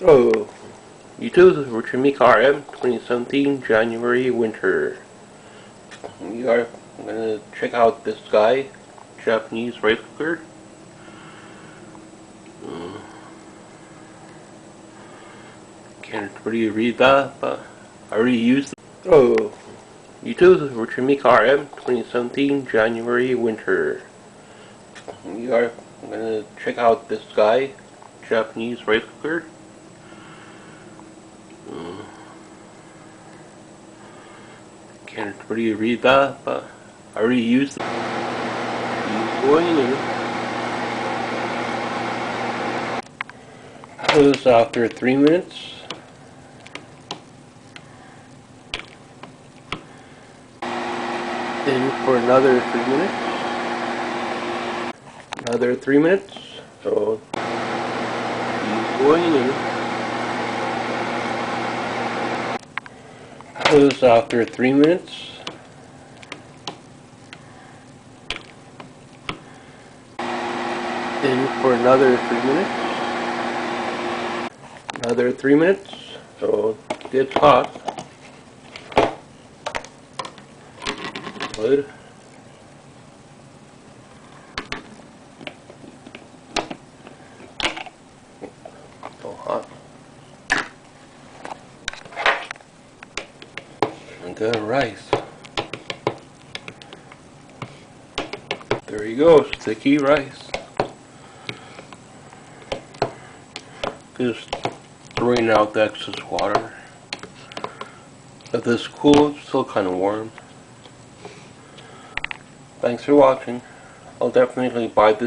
Hello, YouTube. This is Richard Meek RM 2017 January winter. We are going to check out this guy, Japanese rice cooker. Can't really read that, but I already used it. Hello, YouTube. This is Richard Meek RM 2017 January winter. We are going to check out this guy, Japanese rice cooker. Can't really read that, but I already used it. Going in. Close after 3 minutes. In for another 3 minutes. Another 3 minutes. So going in. Close after 3 minutes. In for another 3 minutes. Another 3 minutes. So it's hot. Good. So hot. And good rice. There you go, sticky rice. Just drain out the excess water. If this is cool, it's still kind of warm. Thanks for watching. I'll definitely buy this.